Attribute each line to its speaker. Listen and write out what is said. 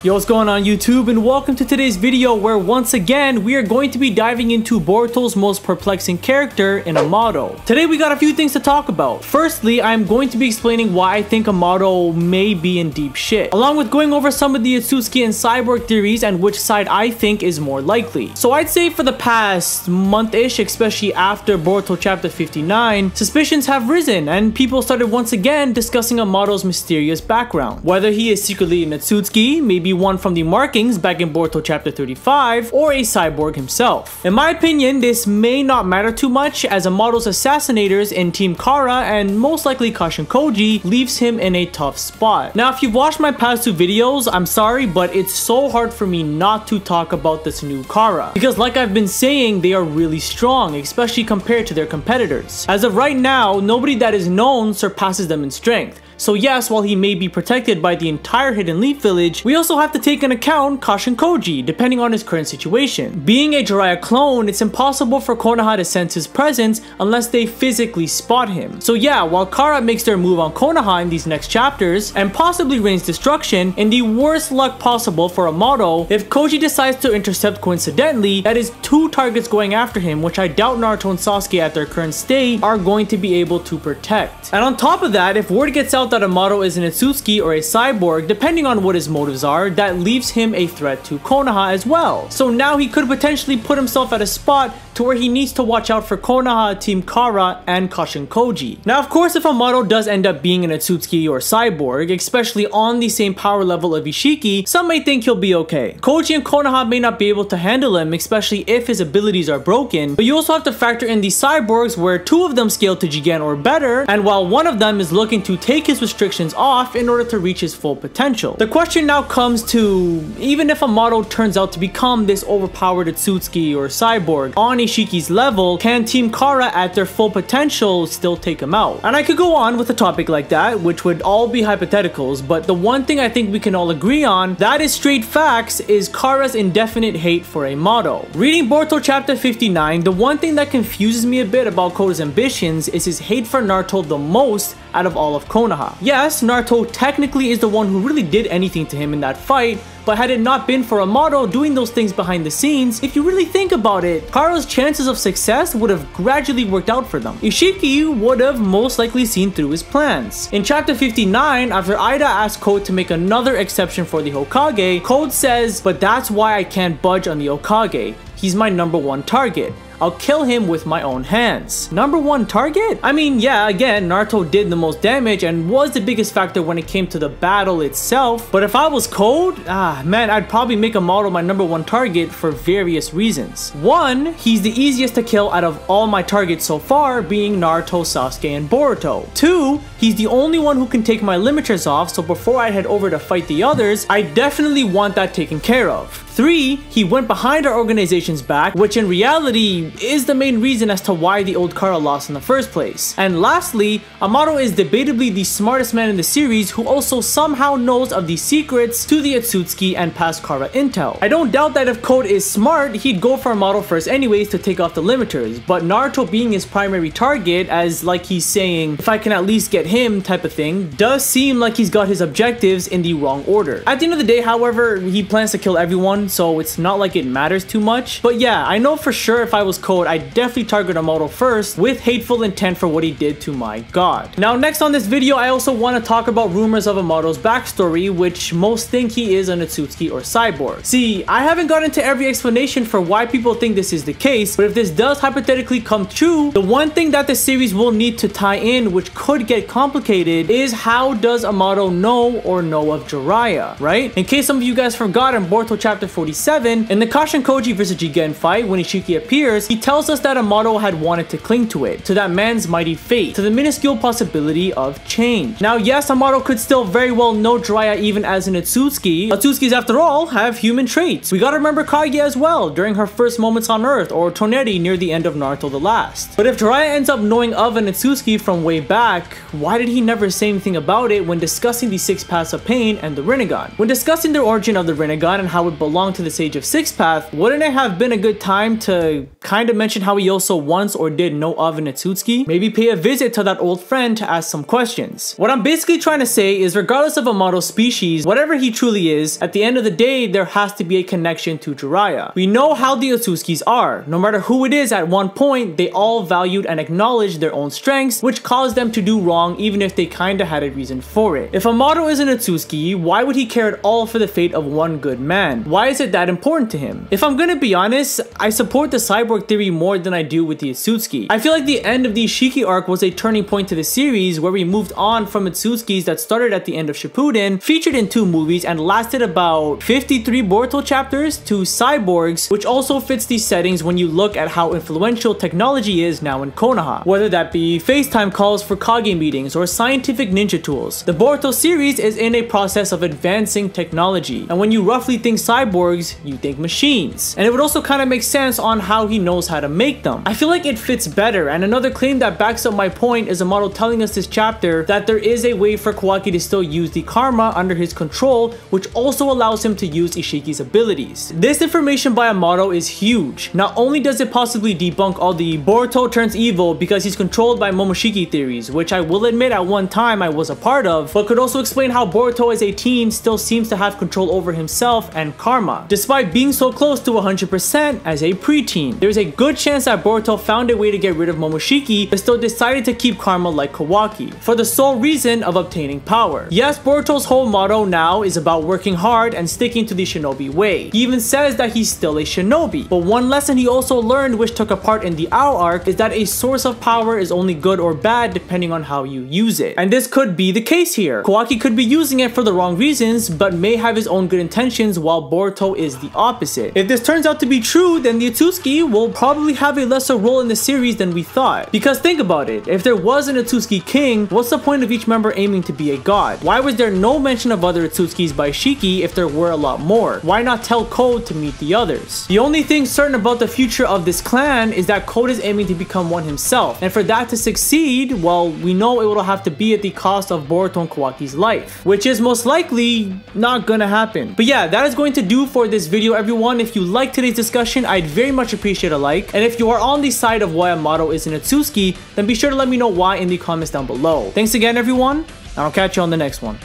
Speaker 1: Yo, what's going on YouTube, and welcome to today's video where once again we are going to be diving into Boruto's most perplexing character in Amado. Today we got a few things to talk about. Firstly, I'm going to be explaining why I think Amado may be in deep shit, along with going over some of the Otsutsuki and Cyborg theories and which side I think is more likely. So I'd say for the past month-ish, especially after Boruto chapter 59, suspicions have risen and people started once again discussing Amado's mysterious background. Whether he is secretly an Otsutsuki, maybe one from the markings back in Boruto chapter 35, or a cyborg himself. In my opinion, this may not matter too much as Amado's assassinators in Team Kara and most likely Kashin Koji leaves him in a tough spot. Now, if you've watched my past two videos, I'm sorry, but it's so hard for me not to talk about this new Kara, because like I've been saying, they are really strong, especially compared to their competitors. As of right now, nobody that is known surpasses them in strength. So yes, while he may be protected by the entire Hidden Leaf Village, we also have to take into account Kashin Koji, depending on his current situation. Being a Jiraiya clone, it's impossible for Konoha to sense his presence unless they physically spot him. So yeah, while Kara makes their move on Konoha in these next chapters, and possibly rains destruction, in the worst luck possible for Amado, if Koji decides to intercept coincidentally, that is two targets going after him, which I doubt Naruto and Sasuke at their current state are going to be able to protect. And on top of that, if word gets out that Amado is an Otsutsuki or a cyborg, depending on what his motives are, that leaves him a threat to Konoha as well. So now he could potentially put himself at a spot to where he needs to watch out for Konoha, Team Kara, and Kashin Koji. Now, of course, if Amado does end up being an Otsutsuki or cyborg, especially on the same power level of Ishiki, some may think he'll be okay. Koji and Konoha may not be able to handle him, especially if his abilities are broken, but you also have to factor in the cyborgs where two of them scale to Jigen or better, and while one of them is looking to take his restrictions off in order to reach his full potential. The question now comes to, even if Amado turns out to become this overpowered Otsutsuki or cyborg on Ishiki's level, can Team Kara at their full potential still take him out? And I could go on with a topic like that, which would all be hypotheticals, but the one thing I think we can all agree on, that is straight facts, is Kara's indefinite hate for Amado. Reading Boruto chapter 59, the one thing that confuses me a bit about Koda's ambitions is his hate for Naruto the most out of all of Konoha. Yes, Naruto technically is the one who really did anything to him in that fight, but had it not been for Amado doing those things behind the scenes, if you really think about it, Kara's chances of success would have gradually worked out for them. Ishiki would have most likely seen through his plans. In chapter 59, after Ida asks Code to make another exception for the Hokage, Code says, "But that's why I can't budge on the Hokage. He's my #1 target. I'll kill him with my own hands." #1 target? I mean, yeah, again, Naruto did the most damage and was the biggest factor when it came to the battle itself, but if I was Code, man, I'd probably make Amado my #1 target for various reasons. One, he's the easiest to kill out of all my targets so far, being Naruto, Sasuke, and Boruto. Two, he's the only one who can take my limiters off, so before I head over to fight the others, I definitely want that taken care of. Three, he went behind our organization's back, which in reality is the main reason as to why the old Kara lost in the first place. And lastly, Amado is debatably the smartest man in the series who also somehow knows of the secrets to the Otsutsuki and past Kara intel. I don't doubt that if Code is smart, he'd go for Amado first anyways to take off the limiters, but Naruto being his primary target, as like he's saying, if I can at least get him type of thing, does seem like he's got his objectives in the wrong order. At the end of the day, however, he plans to kill everyone, so it's not like it matters too much. But yeah, I know for sure if I was Code, I'd definitely target Amado first with hateful intent for what he did to my god. Now, next on this video, I also want to talk about rumors of Amado's backstory, which most think he is an Otsutsuki or cyborg. See, I haven't gotten into every explanation for why people think this is the case, but if this does hypothetically come true, the one thing that the series will need to tie in, which could get complicated, is how does Amado know or know of Jiraiya, right? In case some of you guys forgot, in Boruto chapter 47, in the Kashin Koji vs Jigen fight, when Ishiki appears, he tells us that Amado had wanted to cling to it, to that man's mighty fate, to the minuscule possibility of change. Now, yes, Amado could still very well know Jiraiya even as an Otsutsuki. Otsutsukis, after all, have human traits. We gotta remember Kage as well, during her first moments on Earth, or Toneri near the end of Naruto the Last. But if Jiraiya ends up knowing of an Otsutsuki from way back, why did he never say anything about it when discussing the 6 Paths of Pain and the Rinnegan? When discussing the origin of the Rinnegan and how it belonged to the Sage of Six Path, wouldn't it have been a good time to kind kind of mention how he also once or did know of an Otsutsuki, maybe pay a visit to that old friend to ask some questions. What I'm basically trying to say is regardless of Amado's species, whatever he truly is, at the end of the day, there has to be a connection to Jiraiya. We know how the Otsutsukis are. No matter who it is at one point, they all valued and acknowledged their own strengths, which caused them to do wrong even if they kinda had a reason for it. If Amado is an Otsutsuki, why would he care at all for the fate of one good man? Why is it that important to him? If I'm gonna be honest, I support the cyborg theory more than I do with the Otsutsuki. I feel like the end of the Ishiki arc was a turning point to the series where we moved on from Otsutsukis that started at the end of Shippuden, featured in 2 movies and lasted about 53 Boruto chapters, to cyborgs, which also fits these settings when you look at how influential technology is now in Konoha. Whether that be FaceTime calls for Kage meetings or scientific ninja tools, the Boruto series is in a process of advancing technology, and when you roughly think cyborgs, you think machines. And it would also kind of make sense on how he knows how to make them. I feel like it fits better, and another claim that backs up my point is Amado telling us this chapter that there is a way for Kawaki to still use the karma under his control, which also allows him to use Ishiki's abilities. This information by Amado is huge. Not only does it possibly debunk all the Boruto turns evil because he's controlled by Momoshiki theories, which I will admit at one time I was a part of, but could also explain how Boruto as a teen still seems to have control over himself and karma, despite being so close to 100% as a preteen. There's a good chance that Boruto found a way to get rid of Momoshiki, but still decided to keep karma like Kawaki, for the sole reason of obtaining power. Yes, Boruto's whole motto now is about working hard and sticking to the shinobi way. He even says that he's still a shinobi, but one lesson he also learned, which took a part in the Ao arc, is that a source of power is only good or bad depending on how you use it. And this could be the case here. Kawaki could be using it for the wrong reasons, but may have his own good intentions, while Boruto is the opposite. If this turns out to be true, then the Otsutsuki will probably have a lesser role in the series than we thought. Because think about it, if there was an Otsutsuki king, what's the point of each member aiming to be a god? Why was there no mention of other Otsutsukis by Shiki if there were a lot more? Why not tell Code to meet the others? The only thing certain about the future of this clan is that Code is aiming to become one himself, and for that to succeed, well, we know it will have to be at the cost of Boruto and Kawaki's life, which is most likely not gonna happen. But yeah, that is going to do for this video, everyone. If you liked today's discussion, I'd very much appreciate a like, and if you are on the side of why Amado is an Otsutsuki, then be sure to let me know why in the comments down below. Thanks again, everyone, and I'll catch you on the next one.